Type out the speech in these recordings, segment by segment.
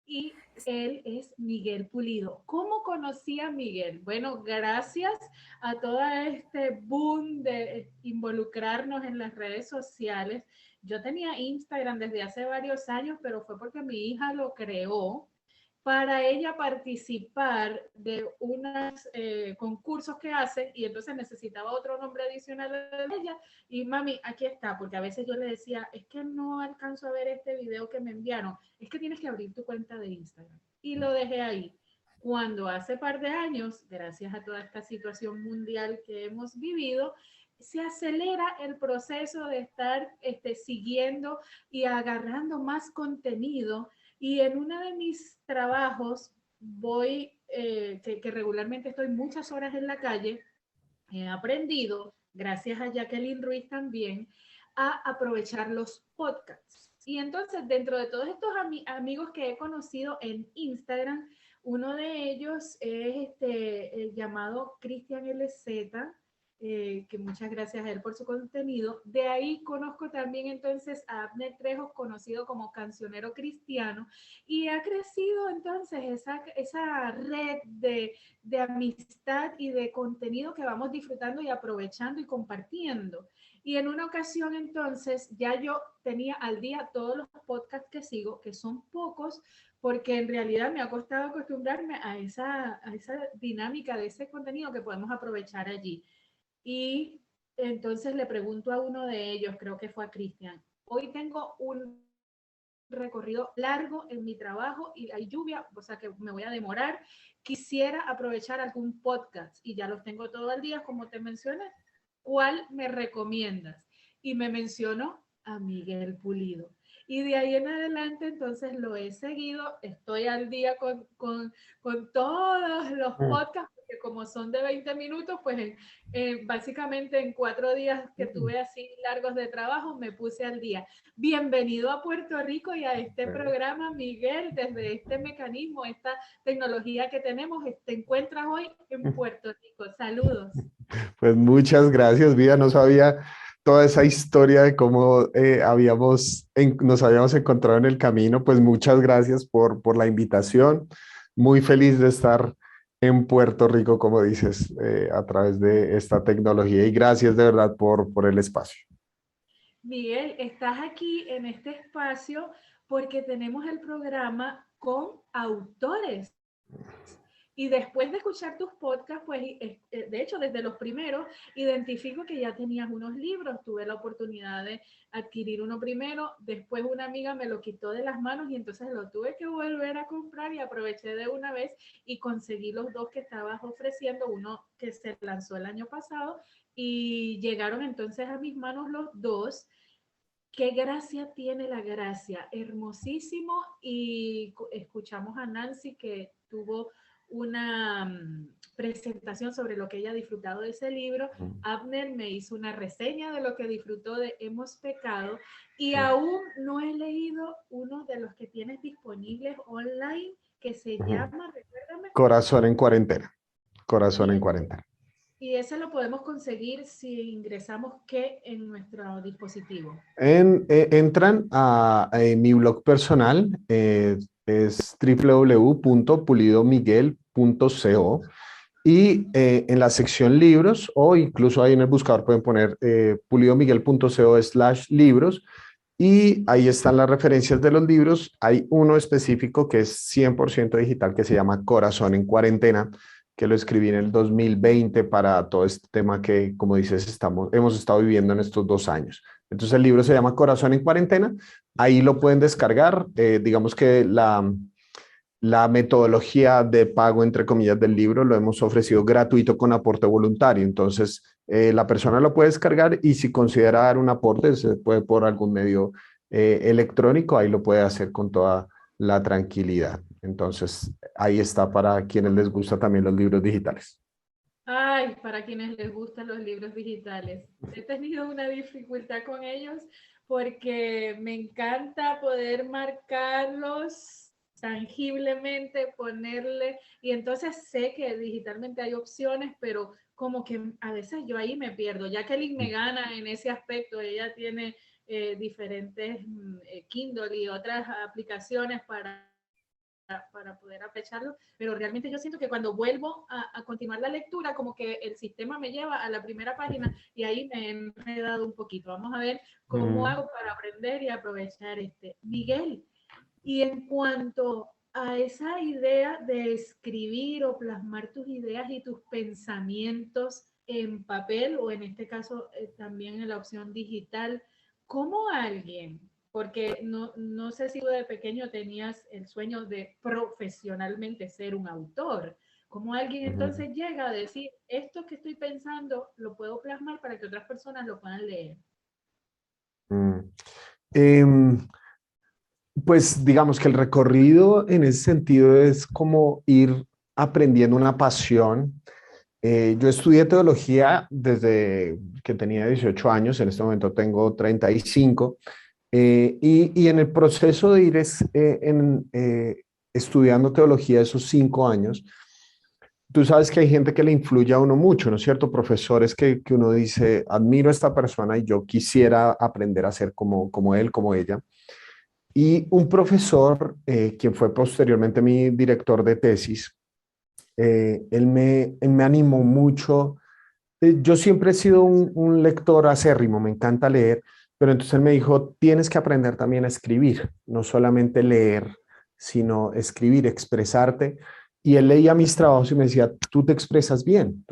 Y él es Miguel Pulido. ¿Cómo conocí a Miguel? Bueno, gracias a todo este boom de involucrarnos en las redes sociales. Yo tenía Instagram desde hace varios años, pero fue porque mi hija lo creó para ella participar de unos concursos que hace y entonces necesitaba otro nombre adicional de ella y mami, aquí está, porque a veces yo le decía, es que no alcanzo a ver este video que me enviaron, es que tienes que abrir tu cuenta de Instagram y lo dejé ahí. Cuando hace par de años, gracias a toda esta situación mundial que hemos vivido, se acelera el proceso de estar siguiendo y agarrando más contenido y en uno de mis trabajos voy, que regularmente estoy muchas horas en la calle, he aprendido, gracias a Jacqueline Ruiz también, a aprovechar los podcasts. Y entonces, dentro de todos estos amigos que he conocido en Instagram, uno de ellos es el llamado Cristian LZ, que muchas gracias a él por su contenido. De ahí conozco también entonces a Abner Trejo, conocido como Cancionero Cristiano, y ha crecido entonces esa red de amistad y de contenido que vamos disfrutando y aprovechando y compartiendo. Y en una ocasión entonces ya yo tenía al día todos los podcasts que sigo, que son pocos, porque en realidad me ha costado acostumbrarme a esa dinámica de ese contenido que podemos aprovechar allí. Y entonces le pregunto a uno de ellos, creo que fue a Cristian, hoy tengo un recorrido largo en mi trabajo y hay lluvia, o sea que me voy a demorar. Quisiera aprovechar algún podcast y ya los tengo todo el día, como te mencioné. ¿Cuál me recomiendas? Y me mencionó a Miguel Pulido. Y de ahí en adelante, entonces lo he seguido, estoy al día con todos los podcasts, porque como son de 20 minutos, pues básicamente en 4 días que tuve así largos de trabajo, me puse al día. Bienvenido a Puerto Rico y a este programa, Miguel, desde este mecanismo, esta tecnología que tenemos, te encuentras hoy en Puerto Rico. Saludos. Pues muchas gracias, Vida. No sabía toda esa historia de cómo nos habíamos encontrado en el camino. Pues muchas gracias por la invitación. Muy feliz de estar en Puerto Rico, como dices, a través de esta tecnología. Y gracias de verdad por el espacio. Miguel, estás aquí en este espacio porque tenemos el programa con autores. Y después de escuchar tus podcasts, pues de hecho desde los primeros, identifico que ya tenías unos libros, tuve la oportunidad de adquirir uno primero, después una amiga me lo quitó de las manos y entonces lo tuve que volver a comprar y aproveché de una vez y conseguí los dos que estabas ofreciendo, uno que se lanzó el año pasado y llegaron entonces a mis manos los dos. Qué gracia tiene la gracia, hermosísimo. Y escuchamos a Nancy que tuvo una presentación sobre lo que ella ha disfrutado de ese libro. Abner me hizo una reseña de lo que disfrutó de Hemos Pecado y aún no he leído uno de los que tienes disponibles online que se llama, recuérdame. Corazón en cuarentena. Corazón Y en cuarentena. y ese lo podemos conseguir si ingresamos ¿qué? En nuestro dispositivo. Entran a mi blog personal, es www.pulidomiguel.co y en la sección libros o incluso ahí en el buscador pueden poner pulidomiguel.co/libros y ahí están las referencias de los libros. Hay uno específico que es 100% digital que se llama Corazón en Cuarentena, que lo escribí en el 2020 para todo este tema que, como dices, hemos estado viviendo en estos 2 años. Entonces el libro se llama Corazón en Cuarentena, ahí lo pueden descargar. Digamos que la metodología de pago, entre comillas, del libro lo hemos ofrecido gratuito con aporte voluntario. Entonces, la persona lo puede descargar y si considera dar un aporte, se puede por algún medio electrónico, ahí lo puede hacer con toda la tranquilidad. Entonces, ahí está para quienes les gusta también los libros digitales. Ay, para quienes les gustan los libros digitales. He tenido una dificultad con ellos porque me encanta poder marcarlos tangiblemente, ponerle, y entonces sé que digitalmente hay opciones, pero como que a veces yo ahí me pierdo. Jacqueline me gana en ese aspecto, ella tiene diferentes Kindle y otras aplicaciones para poder aprovecharlo, pero realmente yo siento que cuando vuelvo a continuar la lectura, como que el sistema me lleva a la primera página y ahí me he enredado un poquito. Vamos a ver cómo hago para aprender y aprovechar este. Miguel, y en cuanto a esa idea de escribir o plasmar tus ideas y tus pensamientos en papel o en este caso también en la opción digital, ¿cómo alguien, porque no sé si tú de pequeño tenías el sueño de profesionalmente ser un autor, cómo alguien entonces llega a decir, esto que estoy pensando lo puedo plasmar para que otras personas lo puedan leer? Em, Pues digamos que el recorrido en ese sentido es como ir aprendiendo una pasión. Yo estudié teología desde que tenía 18 años, en este momento tengo 35, y en el proceso de ir estudiando teología esos 5 años, tú sabes que hay gente que le influye a uno mucho, ¿no es cierto? Profesores que uno dice, admiro a esta persona y yo quisiera aprender a ser como él, como ella. Y un profesor, quien fue posteriormente mi director de tesis, él me animó mucho. Yo siempre he sido un lector acérrimo, me encanta leer, pero entonces él me dijo, tienes que aprender también a escribir, no solamente leer, sino escribir, expresarte. Y él leía mis trabajos y me decía, tú te expresas bien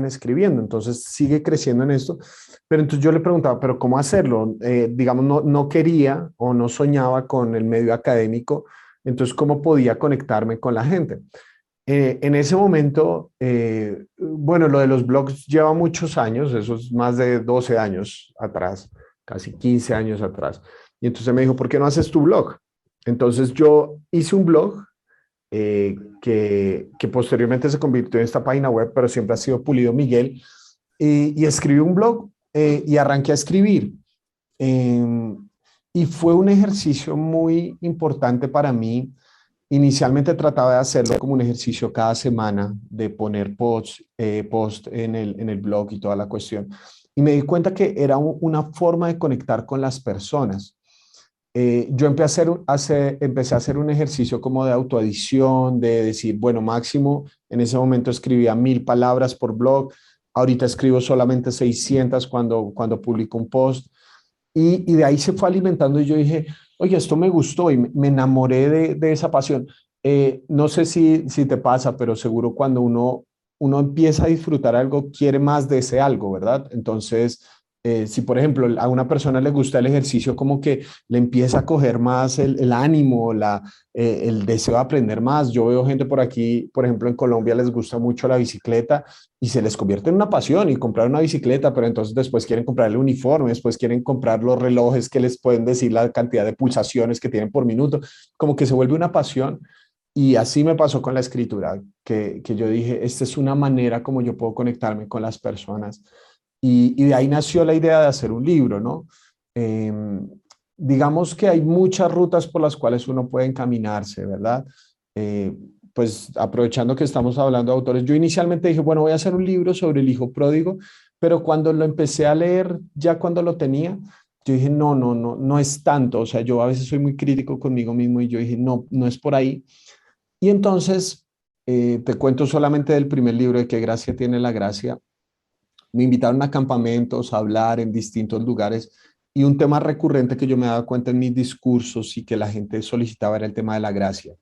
escribiendo, entonces sigue creciendo en esto. Pero entonces yo le preguntaba, ¿pero cómo hacerlo? Digamos, no quería o no soñaba con el medio académico, entonces, ¿cómo podía conectarme con la gente? En ese momento, bueno, lo de los blogs lleva muchos años, eso es más de 12 años atrás, casi 15 años atrás. Y entonces me dijo, ¿por qué no haces tu blog? Entonces yo hice un blog que posteriormente se convirtió en esta página web, pero siempre ha sido Pulido Miguel, y escribí un blog y arranqué a escribir. Eh, y fue un ejercicio muy importante para mí. Inicialmente trataba de hacerlo como un ejercicio cada semana, de poner post en el blog y toda la cuestión. Y me di cuenta que era una forma de conectar con las personas. Yo empecé a hacer un ejercicio como de autoadición, de decir, bueno, máximo, en ese momento escribía 1000 palabras por blog, ahorita escribo solamente 600 cuando publico un post. Y de ahí se fue alimentando y yo dije, oye, esto me gustó y me enamoré de esa pasión. No sé si te pasa, pero seguro cuando uno empieza a disfrutar algo, quiere más de ese algo, ¿verdad? Entonces, si por ejemplo a una persona le gusta el ejercicio, como que le empieza a coger más el ánimo, el deseo de aprender más. Yo veo gente por aquí, por ejemplo, en Colombia les gusta mucho la bicicleta y se les convierte en una pasión y comprar una bicicleta, pero entonces después quieren comprar el uniforme, después quieren comprar los relojes que les pueden decir la cantidad de pulsaciones que tienen por minuto, como que se vuelve una pasión. Y así me pasó con la escritura, que yo dije, esta es una manera como yo puedo conectarme con las personas. Y de ahí nació la idea de hacer un libro, ¿no? Eh, digamos que hay muchas rutas por las cuales uno puede encaminarse, ¿verdad? Eh, pues aprovechando que estamos hablando de autores, yo inicialmente dije, bueno, voy a hacer un libro sobre el hijo pródigo, pero cuando lo empecé a leer, ya cuando lo tenía, yo dije, no es tanto, o sea, yo a veces soy muy crítico conmigo mismo y yo dije, no es por ahí. Y entonces, te cuento solamente del primer libro, de Qué gracia tiene la gracia. Me invitaron a campamentos, a hablar en distintos lugares y un tema recurrente que yo me daba cuenta en mis discursos y que la gente solicitaba era el tema de la gracia.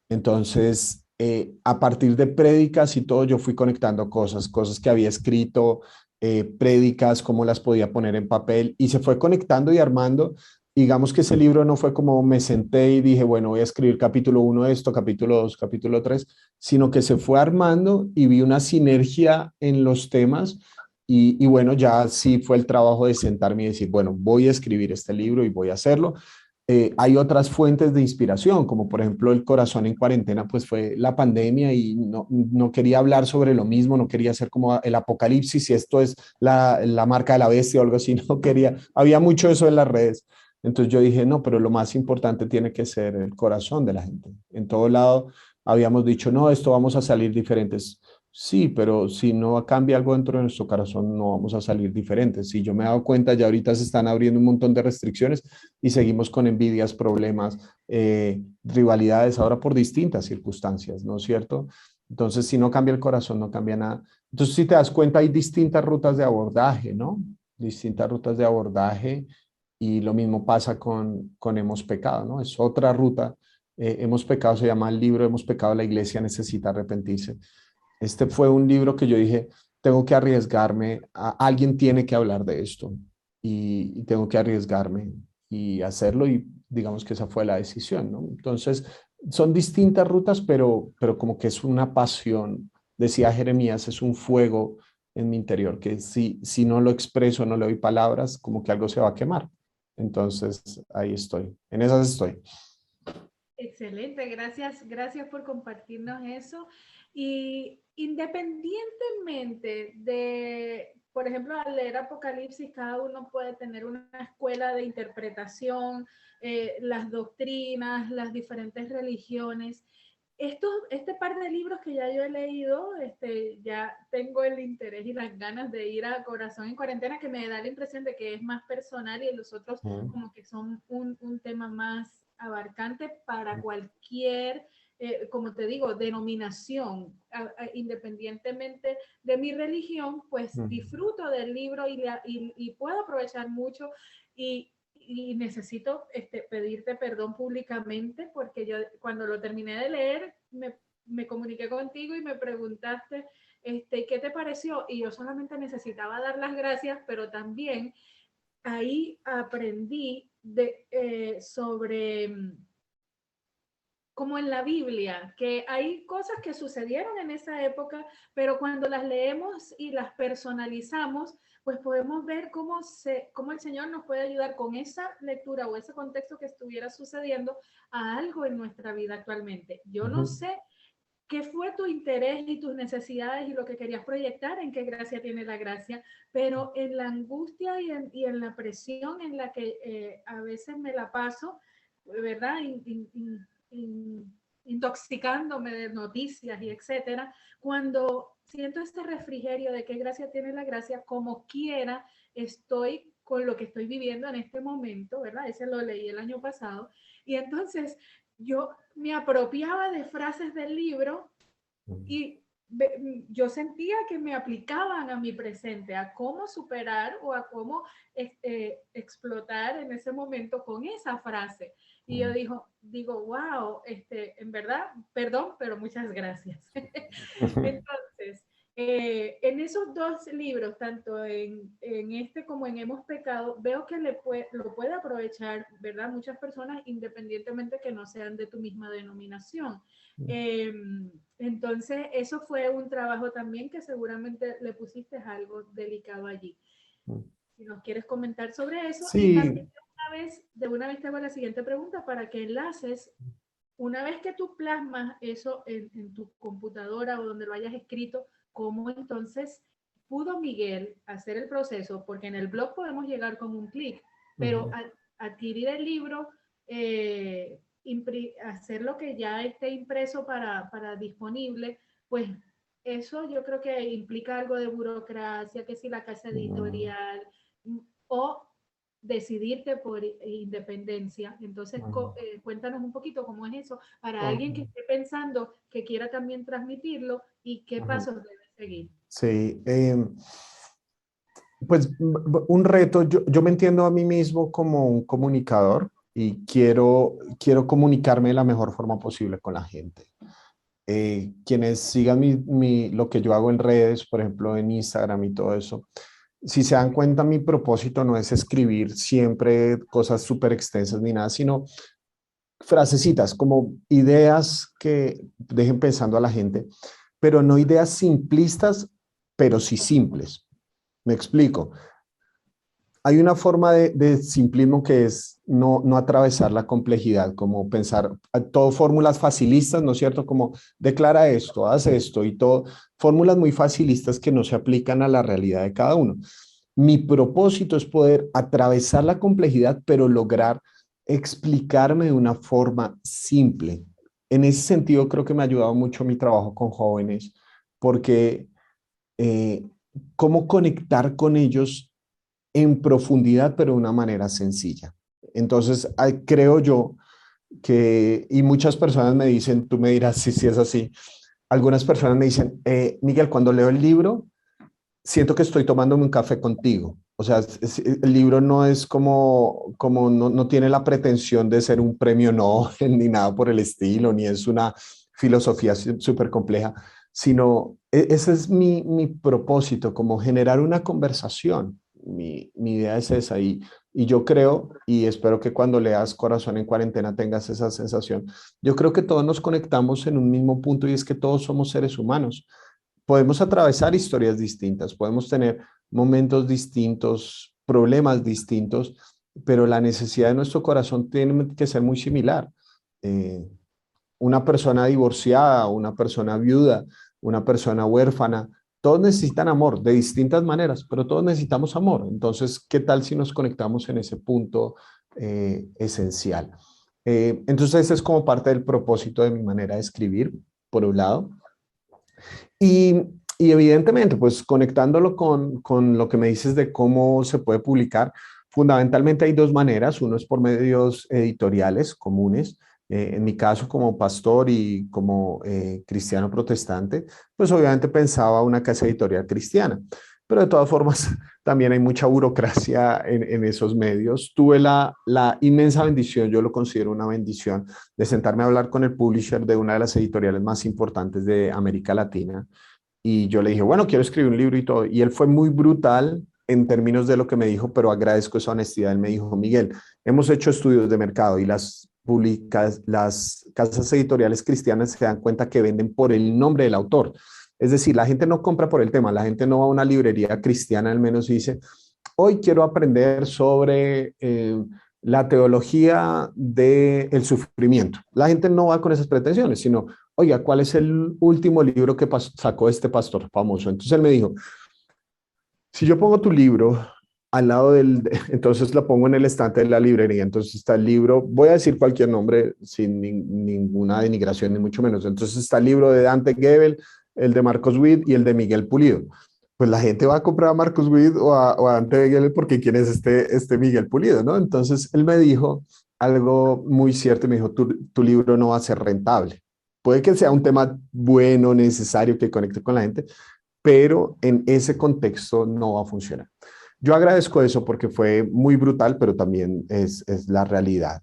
Entonces, a partir de prédicas y todo, yo fui conectando cosas que había escrito, prédicas, cómo las podía poner en papel y se fue conectando y armando. Digamos que ese libro no fue como me senté y dije, bueno, voy a escribir capítulo 1 de esto, capítulo 2, capítulo 3, sino que se fue armando y vi una sinergia en los temas y bueno, ya sí fue el trabajo de sentarme y decir, bueno, voy a escribir este libro y voy a hacerlo. Hay otras fuentes de inspiración, como por ejemplo El corazón en cuarentena, pues fue la pandemia y no quería hablar sobre lo mismo, no quería hacer como el apocalipsis, y esto es la marca de la bestia o algo así, no quería, había mucho eso en las redes. Entonces yo dije, no, pero lo más importante tiene que ser el corazón de la gente. En todo lado habíamos dicho, no, esto vamos a salir diferentes. Sí, pero si no cambia algo dentro de nuestro corazón, no vamos a salir diferentes. Si yo me he dado cuenta, ya ahorita se están abriendo un montón de restricciones y seguimos con envidias, problemas, rivalidades, ahora por distintas circunstancias, ¿no es cierto? Entonces, si no cambia el corazón, no cambia nada. Entonces, si te das cuenta, hay distintas rutas de abordaje, ¿no? Distintas rutas de abordaje y lo mismo pasa con Hemos Pecado, ¿no? Es otra ruta. Hemos Pecado se llama el libro Hemos Pecado, la iglesia necesita arrepentirse. Este fue un libro que yo dije, tengo que arriesgarme, alguien tiene que hablar de esto y tengo que arriesgarme y hacerlo y digamos que esa fue la decisión, ¿no? Entonces, son distintas rutas, pero como que es una pasión, decía Jeremías, es un fuego en mi interior, que si no lo expreso, no le doy palabras, como que algo se va a quemar. Entonces, ahí estoy, en esas estoy. Excelente, gracias, gracias por compartirnos eso. Y independientemente de, por ejemplo, al leer Apocalipsis, cada uno puede tener una escuela de interpretación, las doctrinas, las diferentes religiones. Este par de libros que ya yo he leído, ya tengo el interés y las ganas de ir a Corazón en Cuarentena, que me da la impresión de que es más personal y los otros como que son un tema más abarcante para cualquier, como te digo, denominación. Independientemente de mi religión, pues disfruto del libro y puedo aprovechar mucho y necesito pedirte perdón públicamente porque yo cuando lo terminé de leer me comuniqué contigo y me preguntaste ¿qué te pareció? Y yo solamente necesitaba dar las gracias, pero también ahí aprendí sobre como en la Biblia, que hay cosas que sucedieron en esa época, pero cuando las leemos y las personalizamos, pues podemos ver cómo el Señor nos puede ayudar con esa lectura o ese contexto que estuviera sucediendo a algo en nuestra vida actualmente. Yo no sé qué fue tu interés y tus necesidades y lo que querías proyectar, en qué gracia tiene la gracia, pero en la angustia y en la presión en la que a veces me la paso, ¿verdad? Intoxicándome de noticias y etcétera, cuando siento este refrigerio de qué gracia tiene la gracia, como quiera, estoy con lo que estoy viviendo en este momento, ¿verdad? Ese lo leí el año pasado. Y entonces yo me apropiaba de frases del libro y yo sentía que me aplicaban a mi presente, a cómo superar o a cómo explotar en ese momento con esa frase. Y yo digo, wow, en verdad, perdón, pero muchas gracias. Entonces, en esos dos libros, tanto en este como en Hemos Pecado, veo que lo puede aprovechar, ¿verdad? Muchas personas, independientemente que no sean de tu misma denominación. Eh, entonces, eso fue un trabajo también que seguramente le pusiste algo delicado allí. Si nos quieres comentar sobre eso, y Sí, también de una vez te hago la siguiente pregunta para que enlaces, una vez que tú plasmas eso en tu computadora o donde lo hayas escrito, ¿cómo entonces pudo Miguel hacer el proceso? Porque en el blog podemos llegar con un clic, pero al adquirir el libro, hacer lo que ya esté impreso para disponible, pues eso yo creo que implica algo de burocracia, que si la casa editorial o decidirte por independencia. Entonces, cuéntanos un poquito cómo es eso para alguien que esté pensando que quiera también transmitirlo y qué pasos debe seguir. sí, pues un reto, yo me entiendo a mí mismo como un comunicador y quiero comunicarme de la mejor forma posible con la gente. Quienes sigan lo que yo hago en redes, por ejemplo en Instagram y todo eso, si se dan cuenta, mi propósito no es escribir siempre cosas súper extensas ni nada, sino frasecitas, como ideas que dejen pensando a la gente, pero no ideas simplistas, pero sí simples. Me explico. Hay una forma de simplismo que es no atravesar la complejidad, como pensar todo fórmulas facilistas, ¿no es cierto? Como declara esto, haz esto y todo, fórmulas muy facilistas que no se aplican a la realidad de cada uno. Mi propósito es poder atravesar la complejidad, pero lograr explicarme de una forma simple. En ese sentido, creo que me ha ayudado mucho mi trabajo con jóvenes, porque eh, cómo conectar con ellos en profundidad, pero de una manera sencilla. Entonces, creo yo que, y muchas personas me dicen, tú me dirás si sí es así, algunas personas me dicen, Miguel, cuando leo el libro, siento que estoy tomándome un café contigo. O sea, el libro no es como no tiene la pretensión de ser un premio Nobel ni nada por el estilo, ni es una filosofía súper compleja, sino ese es mi propósito, como generar una conversación. Mi idea es esa y yo creo, y espero que cuando leas Corazón en Cuarentena tengas esa sensación, yo creo que todos nos conectamos en un mismo punto y es que todos somos seres humanos. Podemos atravesar historias distintas, podemos tener momentos distintos, problemas distintos, pero la necesidad de nuestro corazón tiene que ser muy similar. Eh, una persona divorciada, una persona viuda, una persona huérfana, todos necesitan amor de distintas maneras, pero todos necesitamos amor. Entonces, ¿qué tal si nos conectamos en ese punto esencial? Entonces, ese es como parte del propósito de mi manera de escribir, por un lado. Y, y evidentemente, pues conectándolo con lo que me dices de cómo se puede publicar, fundamentalmente hay dos maneras. Uno es por medios editoriales comunes. En mi caso, como pastor y como cristiano protestante, pues obviamente pensaba una casa editorial cristiana. Pero de todas formas, también hay mucha burocracia en esos medios. Tuve la inmensa bendición, yo lo considero una bendición, de sentarme a hablar con el publisher de una de las editoriales más importantes de América Latina. Y yo le dije, bueno, quiero escribir un libro y todo. Y él fue muy brutal en términos de lo que me dijo, pero agradezco esa honestidad. Él me dijo, Miguel, hemos hecho estudios de mercado y las casas editoriales cristianas se dan cuenta que venden por el nombre del autor. Es decir, la gente no compra por el tema, la gente no va a una librería cristiana al menos y dice, hoy quiero aprender sobre la teología del sufrimiento. La gente no va con esas pretensiones, sino, oiga, ¿cuál es el último libro que sacó este pastor famoso? Entonces él me dijo, si yo pongo tu libro al lado entonces lo pongo en el estante de la librería, entonces está el libro, voy a decir cualquier nombre sin ninguna denigración, ni mucho menos, entonces está el libro de Dante Gebel, el de Marcos Witt y el de Miguel Pulido. Pues la gente va a comprar a Marcos Witt o a Dante Gebel porque quién es este Miguel Pulido, ¿no? Entonces él me dijo algo muy cierto, me dijo, tu libro no va a ser rentable. Puede que sea un tema bueno, necesario, que conecte con la gente, pero en ese contexto no va a funcionar. Yo agradezco eso porque fue muy brutal, pero también es la realidad.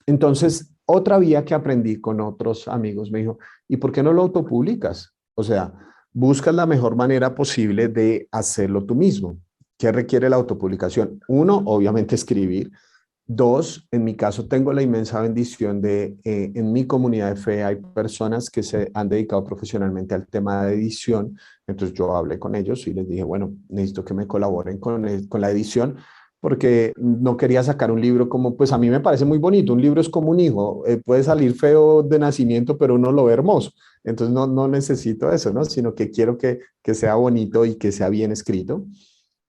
Entonces, otra vía que aprendí con otros amigos me dijo, ¿y por qué no lo autopublicas? O sea, buscas la mejor manera posible de hacerlo tú mismo. ¿Qué requiere la autopublicación? Uno, obviamente escribir. Dos, en mi caso tengo la inmensa bendición de, en mi comunidad de fe hay personas que se han dedicado profesionalmente al tema de edición. Entonces yo hablé con ellos y les dije, bueno, necesito que me colaboren con la edición porque no quería sacar un libro como, pues a mí me parece muy bonito, un libro es como un hijo, puede salir feo de nacimiento, pero uno lo ve hermoso. Entonces no necesito eso, ¿no? Sino que quiero que sea bonito y que sea bien escrito.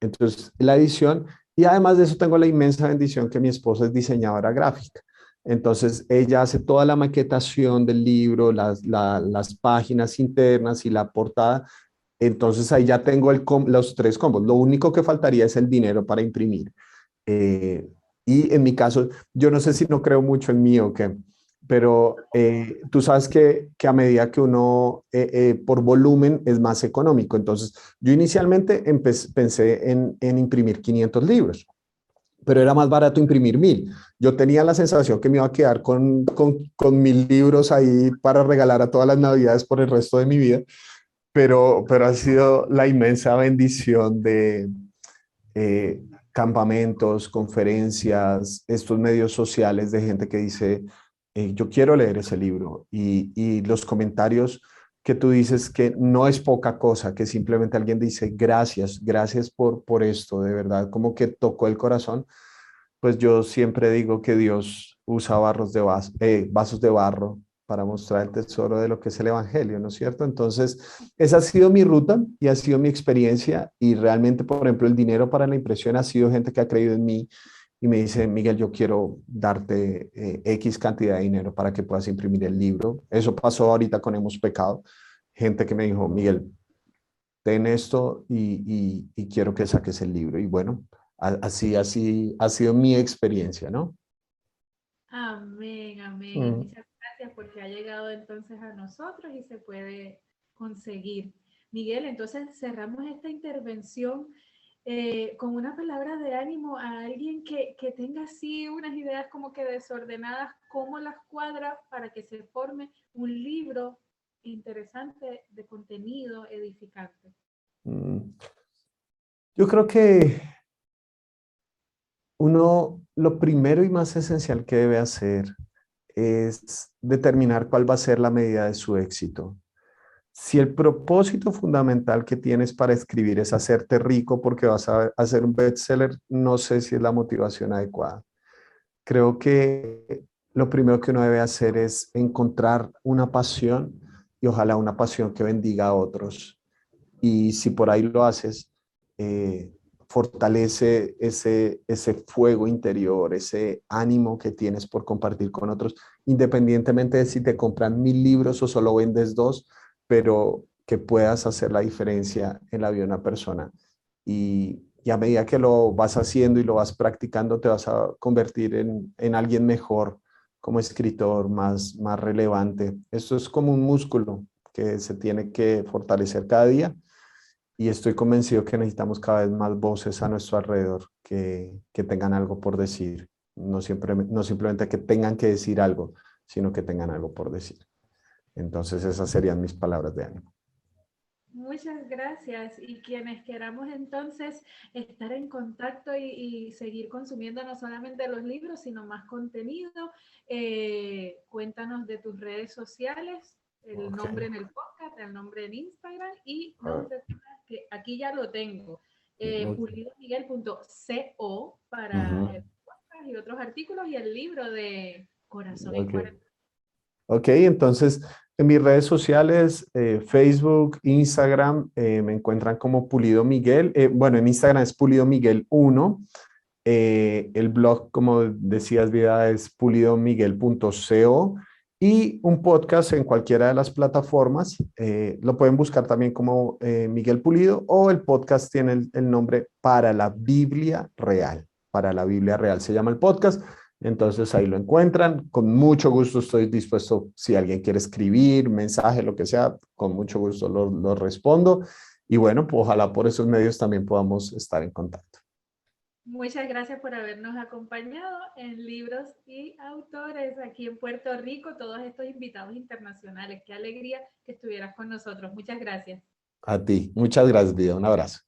Entonces, la edición, y además de eso tengo la inmensa bendición que mi esposa es diseñadora gráfica. Entonces, ella hace toda la maquetación del libro, las páginas internas y la portada. Entonces, ahí ya tengo los tres combos. Lo único que faltaría es el dinero para imprimir. Eh, y en mi caso, yo no sé si no creo mucho en mí o qué, pero tú sabes que a medida que uno por volumen es más económico. Entonces, yo inicialmente pensé en imprimir 500 libros, pero era más barato imprimir 1000. Yo tenía la sensación que me iba a quedar con 1000 libros ahí para regalar a todas las navidades por el resto de mi vida, pero ha sido la inmensa bendición de campamentos, conferencias, estos medios sociales de gente que dice, yo quiero leer ese libro y los comentarios que tú dices que no es poca cosa, que simplemente alguien dice, gracias, gracias por esto, de verdad, como que tocó el corazón, pues yo siempre digo que Dios usa vasos de barro para mostrar el tesoro de lo que es el Evangelio, ¿no es cierto? Entonces, esa ha sido mi ruta y ha sido mi experiencia y realmente, por ejemplo, el dinero para la impresión ha sido gente que ha creído en mí y me dice, Miguel, yo quiero darte X cantidad de dinero para que puedas imprimir el libro. Eso pasó ahorita con Hemos Pecado. gente que me dijo, Miguel, ten esto y quiero que saques el libro. Y bueno, así ha sido mi experiencia, ¿no? Amén, amén. Y Mm. muchas gracias porque ha llegado entonces a nosotros y se puede conseguir. Miguel, entonces cerramos esta intervención con una palabra de ánimo a alguien que tenga así unas ideas como que desordenadas, cómo las cuadra para que se forme un libro interesante de contenido edificante. Mm. Yo creo que uno, lo primero y más esencial que debe hacer es determinar cuál va a ser la medida de su éxito. Si el propósito fundamental que tienes para escribir es hacerte rico porque vas a hacer un bestseller, no sé si es la motivación adecuada. Creo que lo primero que uno debe hacer es encontrar una pasión y ojalá una pasión que bendiga a otros. Y si por ahí lo haces, eh, fortalece ese fuego interior, ese ánimo que tienes por compartir con otros, independientemente de si te compran 1000 libros o solo vendes dos, pero que puedas hacer la diferencia en la vida de una persona. Y a medida que lo vas haciendo y lo vas practicando, te vas a convertir en alguien mejor como escritor, más relevante. Esto es como un músculo que se tiene que fortalecer cada día y estoy convencido que necesitamos cada vez más voces a nuestro alrededor que tengan algo por decir. No simplemente que tengan que decir algo, sino que tengan algo por decir. Entonces esas serían mis palabras de ánimo. Muchas gracias. Y quienes queramos entonces estar en contacto y seguir consumiendo no solamente los libros, sino más contenido, cuéntanos de tus redes sociales, el Ok. nombre en el podcast, el nombre en Instagram y Ah, nos recuerdas que aquí ya lo tengo, ok. pulidomiguel.co para Ujú. el podcast y otros artículos y el libro de Corazón en Ok. Cuarentena. Ok, entonces en mis redes sociales, Facebook, Instagram, me encuentran como Pulido Miguel. Bueno, en Instagram es Pulido Miguel 1. El blog, como decías, Vida, es pulidomiguel.co y un podcast en cualquiera de las plataformas. Lo pueden buscar también como Miguel Pulido o el podcast tiene el nombre Para la Biblia Real. Para la Biblia Real se llama el podcast. Entonces ahí lo encuentran. Con mucho gusto estoy dispuesto, si alguien quiere escribir, mensaje, lo que sea, con mucho gusto lo respondo. Y bueno, pues ojalá por esos medios también podamos estar en contacto. Muchas gracias por habernos acompañado en Libros y Autores aquí en Puerto Rico, todos estos invitados internacionales. Qué alegría que estuvieras con nosotros. Muchas gracias. A ti. Muchas gracias, Vida. Un abrazo.